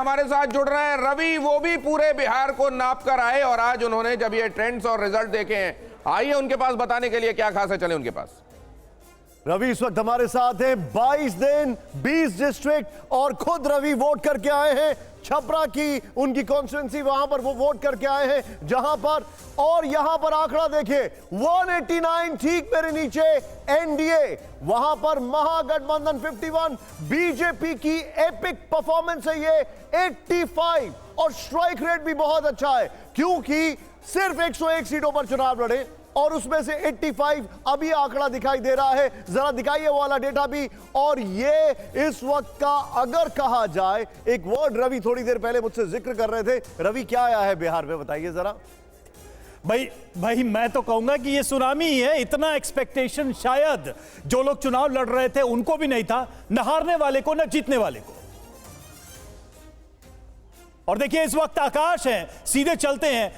हमारे साथ जुड़ रहे हैं रवि, वो भी पूरे बिहार को नाप कर आए और आज उन्होंने जब ये ट्रेंड्स और रिजल्ट देखे हैं, आइए उनके पास बताने के लिए क्या खास है, चले उनके पास। रवि इस वक्त हमारे साथ है। 22 दिन 20 डिस्ट्रिक्ट और खुद रवि वोट करके आए हैं। छपरा की उनकी कॉन्स्टिट्यूंसी, वहां पर वो वोट करके आए हैं जहां पर, और यहां पर आंकड़ा देखिए 189, ठीक मेरे नीचे एनडीए, वहां पर महागठबंधन 51, बीजेपी की एपिक परफॉर्मेंस है ये 85 और स्ट्राइक रेट भी बहुत अच्छा है क्योंकि सिर्फ 101 सीटों पर चुनाव लड़े और उसमें से 85 अभी आंकड़ा दिखाई दे रहा है। जरा दिखाइए वो वाला डेटा भी। और ये इस वक्त का अगर कहा जाए, एक वर्ड रवि थोड़ी देर पहले मुझसे जिक्र कर रहे थे, रवि क्या आया है बिहार में, बताइए जरा। भाई मैं तो कहूंगा कि ये सुनामी ही है। इतना एक्सपेक्टेशन शायद जो लोग चुनाव लड़ रहे थे उनको भी नहीं था, न हारने वाले को न जीतने वाले को। और देखिए इस वक्त आकाश है, सीधे चलते हैं,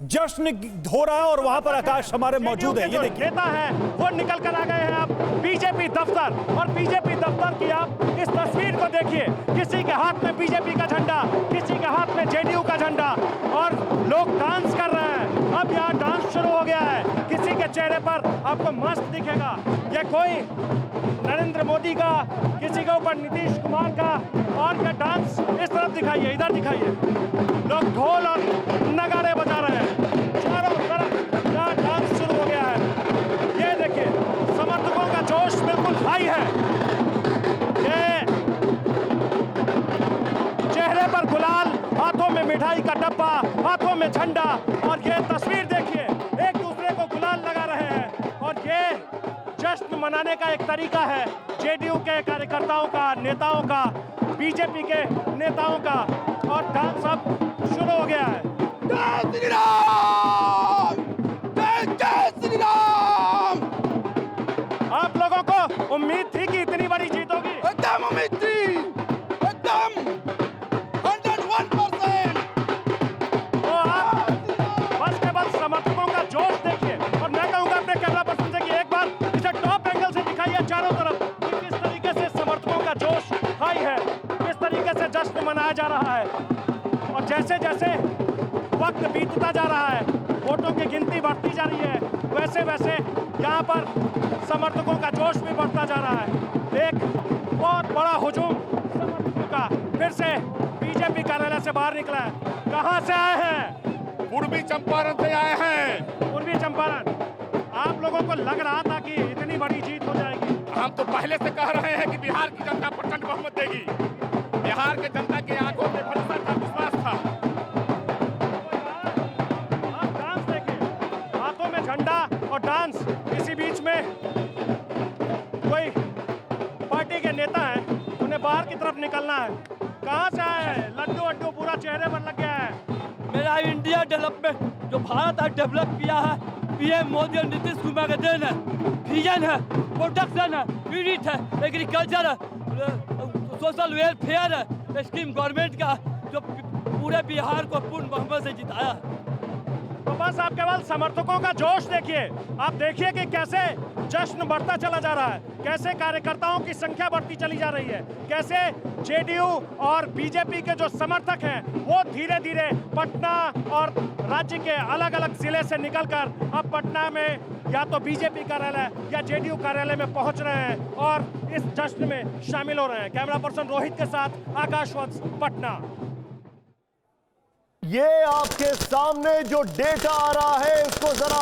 जश्न हो रहा है और वहां पर आकाश हमारे मौजूद है। ये देखिए नेता है वो निकल कर आ गए हैं आप बीजेपी दफ्तर, और बीजेपी दफ्तर की आप इस तस्वीर को देखिए, किसी के हाथ में बीजेपी का झंडा, किसी के हाथ में जेडीयू का झंडा, और लोग डांस कर रहे हैं। अब यहाँ डांस शुरू हो गया है, किसी के चेहरे पर आपको मास्क दिखेगा, ये कोई नरेंद्र मोदी का, किसी के ऊपर नीतीश कुमार का, और क्या डांस इस तरफ दिखाइए, इधर दिखाइए, लोग ढोल और नगाड़े बजा रहे हैं, चारों तरफ यहाँ डांस शुरू हो गया है। ये देखिए समर्थकों का जोश बिल्कुल हाई है, ये चेहरे पर गुलाल, हाथों में मिठाई का डब्बा, हाथों में झंडा, और ये तस्वीर देखिए, एक दूसरे को गुलाल लगा रहे हैं। और ये जश्न मनाने का एक तरीका है जेडीयू के कार्यकर्ताओं का, नेताओं का, बीजेपी के नेताओं का, और डांस अब शुरू हो गया है। जय श्री राम, जय श्री राम। आप लोगों को उम्मीद थी कि इतनी बड़ी जीत होगी? एकदम उम्मीद थी, एकदम 101%। तो आप बस के बस समर्थकों का जोश देखिए, और मैं कहूंगा अपने कैमरा पर्सन से कि एक बार इसे टॉप एंगल से दिखाइए चारों तरफ कि किस तरीके से समर्थकों का जोश हाई है, किस तरीके से जश्न मनाया जा रहा है। और जैसे जैसे वक्त बीतता जा रहा है, वोटों की गिनती बढ़ती जा रही है, वैसे वैसे यहाँ पर समर्थकों का जोश भी बढ़ता जा रहा है। एक बहुत बड़ा हुजूम समर्थकों का फिर से बीजेपी कार्यालय से बाहर निकला है। कहाँ से आए हैं? पूर्वी चंपारण से आए हैं। पूर्वी चंपारण। आप लोगों को लग रहा था कि इतनी बड़ी जीत हो जाएगी? हम तो पहले से कह रहे हैं कि बिहार की जनता प्रचंड बहुमत देगी। बिहार के जनता के आंखों में भरोसा था, विश्वास था। आप डांस देखिए, हाथों में झंडा और डांस, इसी बीच में कोई पार्टी के नेता हैं, उन्हें बाहर की तरफ निकलना है। कहाँ से आए हैं? लड्डू वड्डू पूरा चेहरे पर लग गया है। मेरा इंडिया डेवलपमेंट, जो भारत आज डेवलप किया है, पीएम मोदी और नीतीश कुमार का देन है। विजन है, प्रोडक्शन है, यूनिट है, एग्रीकल्चर है, सोशल वेलफेयर है, स्कीम गवर्नमेंट का, जो पूरे बिहार को पूर्ण बहुमत से जिताया है। तो बस आप केवल समर्थकों का जोश देखिए, आप देखिए कि कैसे जश्न बढ़ता चला जा रहा है, कैसे कार्यकर्ताओं की संख्या बढ़ती चली जा रही है, कैसे जेडीयू और बीजेपी के जो समर्थक हैं वो धीरे धीरे पटना और राज्य के अलग अलग जिले से निकलकर अब पटना में या तो बीजेपी कार्यालय या जेडीयू कार्यालय में पहुंच रहे हैं और इस जश्न में शामिल हो रहे हैं। कैमरा पर्सन रोहित के साथ आकाश वत्स, पटना। ये आपके सामने जो डेटा आ रहा है, इसको जरा,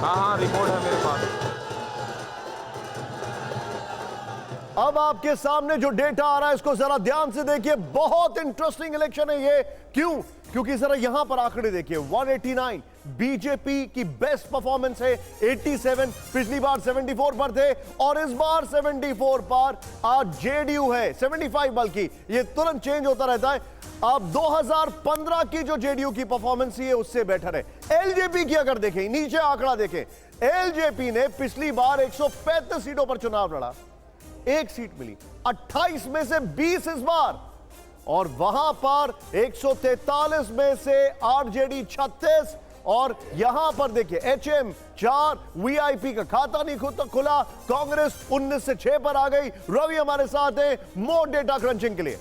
हाँ रिपोर्ट है मेरे पास। अब आपके सामने जो डेटा आ रहा है इसको जरा ध्यान से देखिए। बहुत इंटरेस्टिंग इलेक्शन है ये। क्यों? क्योंकि जरा यहां पर आंकड़े देखिए, 189 बीजेपी की बेस्ट परफॉर्मेंस है, 87 पिछली बार 74 पर थे और इस बार 74 पर आज जेडीयू है, 75 बल्कि ये तुरंत चेंज होता रहता है। अब 2015 की जो जेडीयू की परफॉर्मेंस है उससे बेटर है। एलजेपी की अगर देखें, नीचे आंकड़ा देखें, एलजेपी ने पिछली बार 135 सीटों पर चुनाव लड़ा, एक सीट मिली, 28 में से 20 इस बार, और वहां पर 143 में से आरजेडी 36 और यहां पर देखिए HM 4 VIP का खाता नहीं खुला, कांग्रेस 19 से 6 पर आ गई। रवि हमारे साथ है मोर डेटा क्रंचिंग के लिए।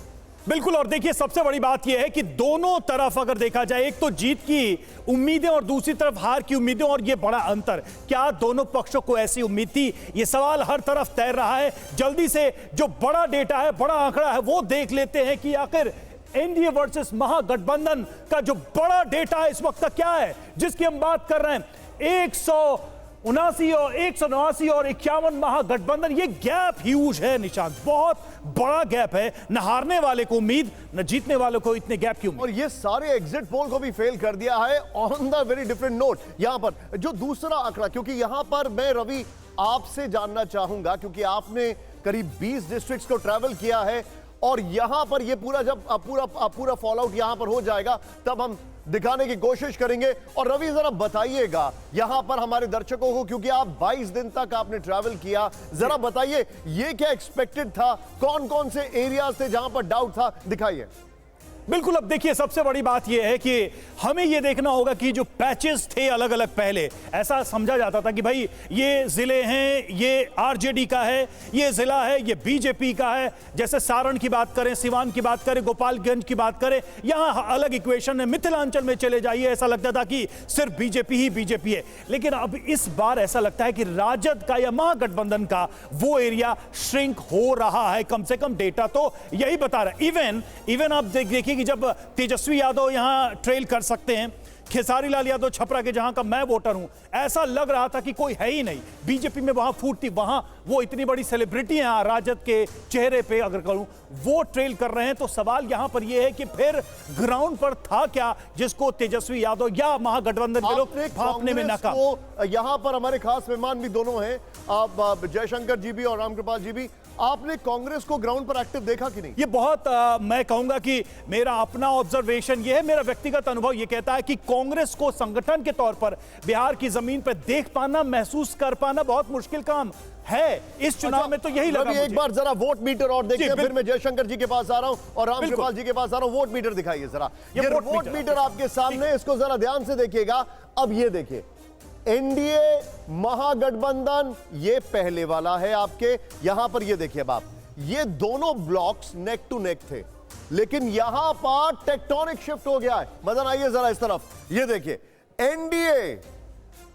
बिल्कुल, और देखिए सबसे बड़ी बात यह है कि दोनों तरफ अगर देखा जाए, एक तो जीत की उम्मीदें और दूसरी तरफ हार की उम्मीदें, और ये बड़ा अंतर, क्या दोनों पक्षों को ऐसी उम्मीद थी? ये सवाल हर तरफ तैर रहा है। जल्दी से जो बड़ा डेटा है, बड़ा आंकड़ा है, वो देख लेते हैं कि आखिर एनडीए वर्सेस महागठबंधन का जो बड़ा डेटा है इस वक्त का क्या है, जिसकी हम बात कर रहे हैं। 179 और 189 और 51 महागठबंधन, ये गैप ह्यूज है निशांत, बहुत बड़ा गैप है। न हारने वाले को उम्मीद, न जीतने वाले को इतने गैप की उम्मीद। और ये सारे एग्जिट पोल को भी फेल कर दिया है on the very different note. यहां पर जो दूसरा आंकड़ा, क्योंकि यहां पर मैं रवि आपसे जानना चाहूंगा, क्योंकि आपने करीब 20 डिस्ट्रिक्ट्स को ट्रैवल किया है और यहां पर ये पूरा जब पूरा फॉल आउट यहां पर हो जाएगा तब हम दिखाने की कोशिश करेंगे। और रवि जरा बताइएगा यहां पर हमारे दर्शकों को, क्योंकि आप 22 दिन तक आपने ट्रैवल किया, जरा बताइए ये क्या एक्सपेक्टेड था, कौन कौन से एरियाज थे जहां पर डाउट था, दिखाइए। बिल्कुल, अब देखिए सबसे बड़ी बात यह है कि हमें यह देखना होगा कि जो पैचेस थे अलग अलग, पहले ऐसा समझा जाता था कि भाई ये जिले हैं, ये आरजेडी का है, ये जिला है, ये बीजेपी का है। जैसे सारण की बात करें, सिवान की बात करें, गोपालगंज की बात करें, यहां अलग इक्वेशन है। मिथिलांचल में चले जाइए, ऐसा लगता था कि सिर्फ बीजेपी ही बीजेपी है। लेकिन अब इस बार ऐसा लगता है कि राजद का या महागठबंधन का वो एरिया श्रिंक हो रहा है, कम से कम डेटा तो यही बता रहा है। इवन आप देखिए कि जब तेजस्वी यादव यहां ट्रेल कर सकते हैं, खेसारी लाल यादव छपरा के जहां का मैं वोटर हूं, ऐसा लग रहा था कि कोई है ही नहीं। बीजेपी में वहां फूट थी, वहां वो इतनी बड़ी सेलिब्रिटी हैं राजद के चेहरे पे अगर कहूं, वो ट्रेल कर रहे हैं। तो सवाल यहां पर यह है कि फिर ग्राउंड पर था क्या जिसको तेजस्वी यादव या महागठबंधन के लोग भांपने में नाकाम। यहां पर हमारे खास मेहमान भी दोनों हैं, आप जयशंकर जी भी और रामकृपाल जी भी। आपने कांग्रेस को ग्राउंड पर एक्टिव देखा कि नहीं? ये बहुत मैं कहूंगा कि मेरा अपना ऑब्जर्वेशन ये है, मेरा व्यक्तिगत अनुभव ये कहता है कि कांग्रेस को संगठन के तौर पर बिहार की जमीन पर देख पाना, महसूस कर पाना बहुत मुश्किल काम है इस चुनाव में। तो यही लगा मुझे। एक बार जरा वोट मीटर और देखते हैं, फिर मैं जयशंकर जी के पास आ रहा हूं और रामकृपाल जी के पास आ रहा हूं। वोट मीटर दिखाइए जरा, ये वोट मीटर आपके सामने, इसको जरा ध्यान से देखिएगा। अब ये देखिए, एनडीए महागठबंधन ये पहले वाला है आपके, यहां पर ये देखिए अब आप, ये दोनों ब्लॉक्स नेक टू नेक थे, लेकिन यहां पर टेक्टोनिक शिफ्ट हो गया है। मदन आइए जरा इस तरफ, ये देखिए एनडीए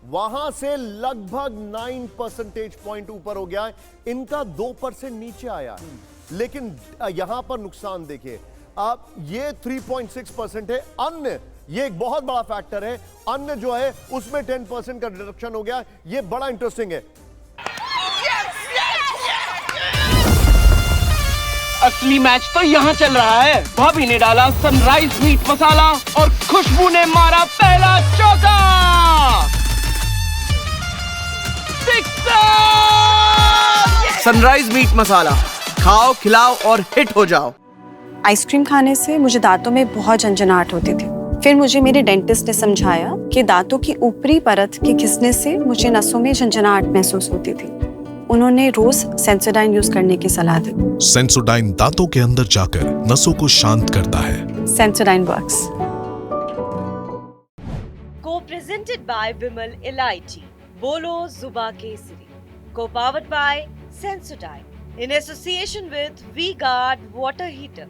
वहां से लगभग 9 परसेंटेज पॉइंट ऊपर हो गया है, इनका 2% नीचे आया है। लेकिन यहां पर नुकसान देखिए आप, ये 3.6% है। अन्य ये एक बहुत बड़ा फैक्टर है, अन्य जो है उसमें 10% का रिडक्शन हो गया। ये बड़ा इंटरेस्टिंग है। असली मैच तो यहाँ चल रहा है। बॉबी ने डाला सनराइज मीट मसाला और खुशबू ने मारा पहला चौका। सनराइज मीट मसाला, खाओ खिलाओ और हिट हो जाओ। आइसक्रीम खाने से मुझे दांतों में बहुत झंझनाहट होती थी। फिर मुझे मेरे डेंटिस्ट ने समझाया कि दांतों की ऊपरी परत के घिसने से मुझे नसों में झंझनाहट महसूस होती थी। उन्होंने रोज सेंसोडाइन यूज करने की सलाह दी। सेंसोडाइन दांतों के अंदर जाकर नसों को शांत करता है। Sensodyne works. को प्रेजेंटेड बाय विमल इलायची, बोलो जुबा केसरी। को powered by Sensodyne in association with V Guard water heater.